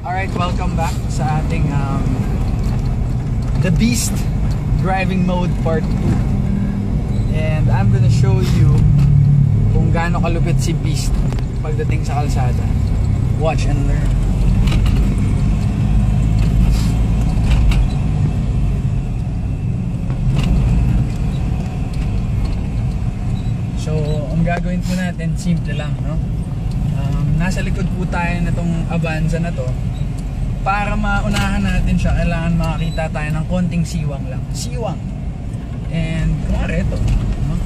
Alright, welcome back sa ating The Beast Driving Mode Part 2. And I'm gonna show you kung gaano kalupit si Beast pagdating sa kalsada. Watch and learn. So, ang gagawin po natin, simple lang, no? Nasa likod po tayo na itong Avanza na to. Para maunahan natin siya, kailangan makakita tayo ng konting siwang lang. Siwang. And kumare ito, no?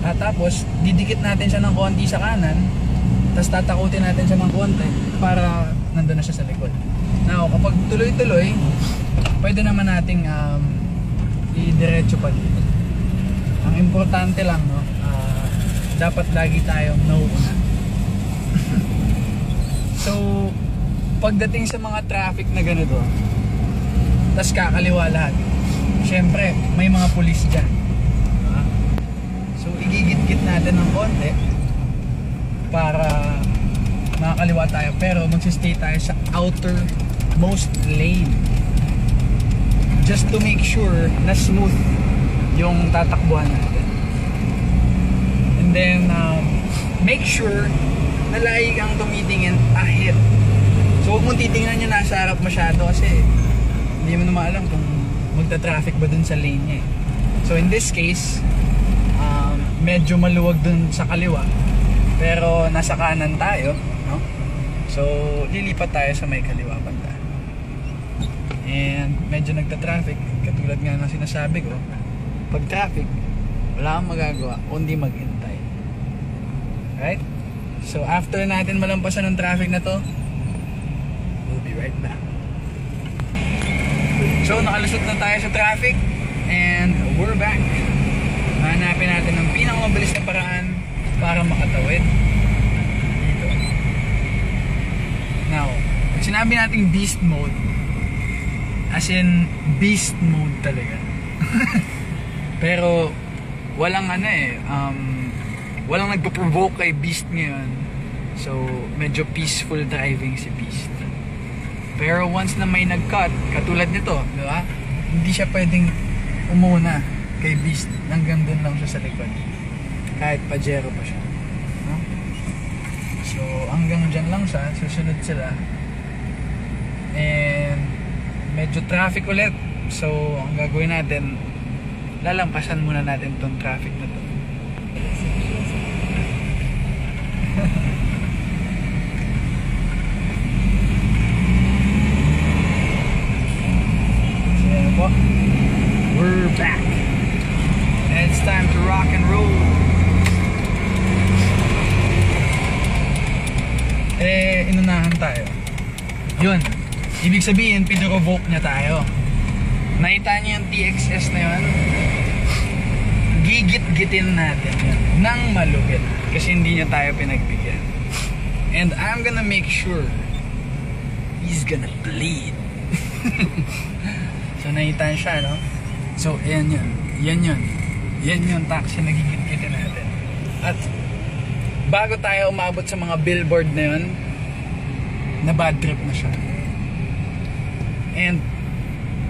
At tapos didikit natin siya ng konti sa kanan, tapos tatakutin natin siya ng konti para nandun na siya sa likod. Now, kapag tuloy-tuloy, pwede naman nating i-diretso pa dito. Ang importante lang, no, dapat lagi tayong nauuna. So, pagdating sa mga traffic na ganito, tas kakaliwa lahat, syempre may mga pulis dyan. So igigit-git natin ng konti para makakaliwa tayo, pero magsistay tayo sa outermost lane just to make sure na smooth yung tatakbuhan natin. And then make sure na lagi kang tumitingin ahead. So huwag mong titingnan yung nasa harap masyado kasi hindi mo naman alam kung magta-traffic ba dun sa lane niya eh. So in this case, medyo maluwag dun sa kaliwa, pero nasa kanan tayo, no? So lilipat tayo sa may kaliwa banda. And medyo nagta-traffic, katulad nga ng sinasabi ko, pag traffic, wala kang magagawa kundi maghintay. Right? So after natin malampasan ng traffic na to, we'll be right back. So nakalusot na tayo sa traffic and we're back. Hanapin natin ang pinakamabilis na paraan para makatawid dito. Now, pag sinabi nating beast mode, as in beast mode talaga. Pero walang walang nagpo-provoke kay Beast ngayon. So, medyo peaceful driving si Beast. Pero once na may nag-cut, katulad nito, di ba? Hindi siya pwedeng umuna kay Beast. Hanggang dun lang siya sa likod. Kahit Pajero pa siya. No? So, hanggang dyan lang siya. Susunod sila. And, medyo traffic ulit. So, ang gagawin natin, lalampasan muna natin tong traffic na to. We're back and it's time to rock and roll. Inunahan tayo. Yun, ibig sabihin pinrovoke niya tayo. Nakita niyo yung TXS na yun? Gigit-gitin natin yun nang malugit kasi hindi niya tayo pinagbigyan. And I'm gonna make sure he's gonna bleed. So nakita siya, no? So yan yun. Yan yung taxi na gigit-gitin natin. At bago tayo umabot sa mga billboard na yun, na bad trip na siya. And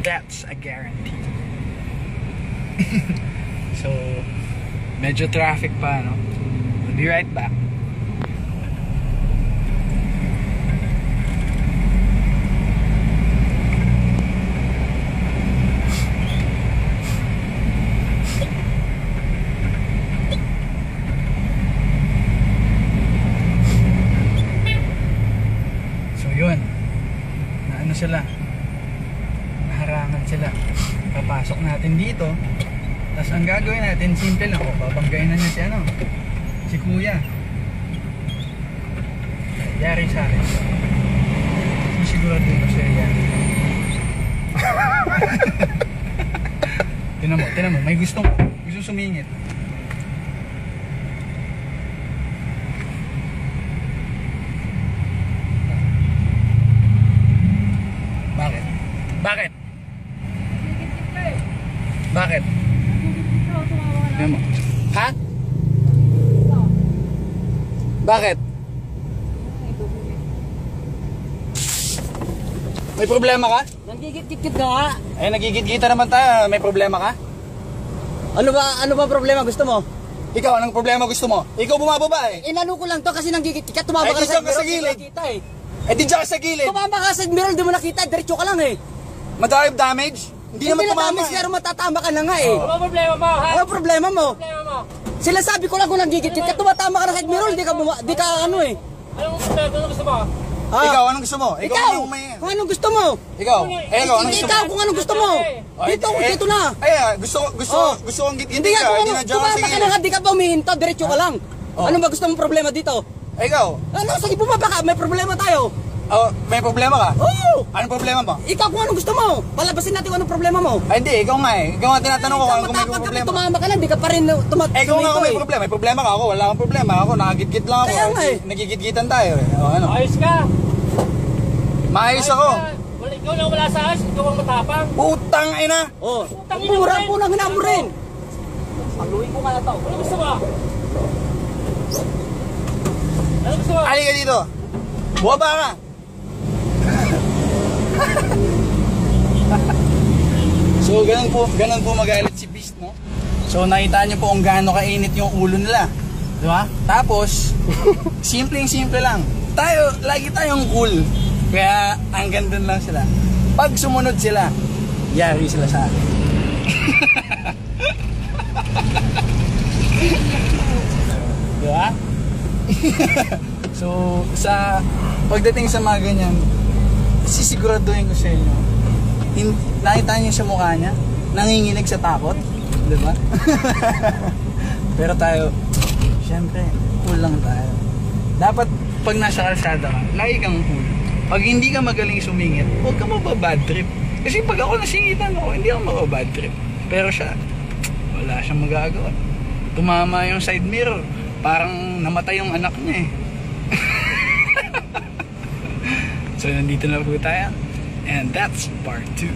that's a guarantee. So medyo traffic pa, no? We'll be right back. Sila naharangan sila, papasok natin dito, tapos ang gagawin natin simple lang, babanggayin na niya si kuya, yari sa akin, sigurado ko siya yan. tinan mo, may gusto sumingit. Bakit? Bakit? Ha? Bakit? May problema ka? Nanggigit-git ka nga. Eh, nagigit-gita naman tayo. May problema ka? Ano ba problema gusto mo? Ikaw, anong problema gusto mo? Ikaw bumababa eh. Inano ko lang to kasi nanggigit ka. Tumama Ay, ka na di sa ka sa mirror, di mo gilid. nakita eh. Eh, di dyan ka sa gilid. Tumama ka sa mirror, di mo nakita. Diretso ka lang eh. Madrive damage? Hindi naman tumama damage, eh. pero matatama ka na nga eh. Ano problema mo, ha? Ano problema mo? Problema mo. Sila sabi ko lang kung nanggigit ka. Tumatama ka na sa mirror, di ka ano eh. Anong problema? Ano gusto mo? Ah. Ikaw, anong gusto mo? Ikaw, yung may... kung anong gusto mo. Ikaw, ikaw, anong gusto mo? Ikaw, kung anong gusto mo. Dito na. Ay, gusto kong git Hindi ka, kung tumama ka na nga, di ka pa umihinto, diretso ka lang. Oh. Ano ba gusto mong problema dito? Ikaw, Ano, sige bumaba ka, may problema tayo. may problema ka? Oo! Anong problema mo? Ikaw kung anong gusto mo. Palabasin natin kung anong problema mo. Ay, hindi, ikaw nga eh. Ikaw nga tinatanong ko kung may Matapang ka, problema. tumama ka lang, di ka pa rin Ikaw nga kung may problema. May problema ka ako. Wala akong problema. Ako, nakagit-git lang ako. Kaya nga eh. Nagigit-gitan tayo eh. O, ano? Ayos ka. Maayos ako. Ikaw lang wala sa ayos. Ikaw ang matapang. Putang ina! Oh, purang hina mo rin. Pagluin ko nga na to. Ano gusto mo? Ano gusto mo? Halika dito. Buwaba ka. So, ganun po magalit si Beast, no? So, nakita niyo po kung gaano kainit yung ulo nila. Di ba? Tapos, simple lang. Lagi tayong cool. Kaya, hanggang dun lang sila. Pag sumunod sila, yari sila sa akin. Di ba? So, sa pagdating sa mga ganyan, sisiguraduhin ko sa inyo, nakita niyo sa mukha niya, nanginginig sa takot, di ba? Pero tayo, syempre, cool lang tayo. Dapat, pag nasa kalsada ka, lagi kang cool. Pag hindi ka magaling sumingit, huwag ka mababad trip. Kasi pag ako nasingitan ako, hindi ako mababad trip. Pero siya, wala siyang magagawa. Tumama yung side mirror, parang namatay yung anak niya eh. So, nandito na po tayo. And that's part 2.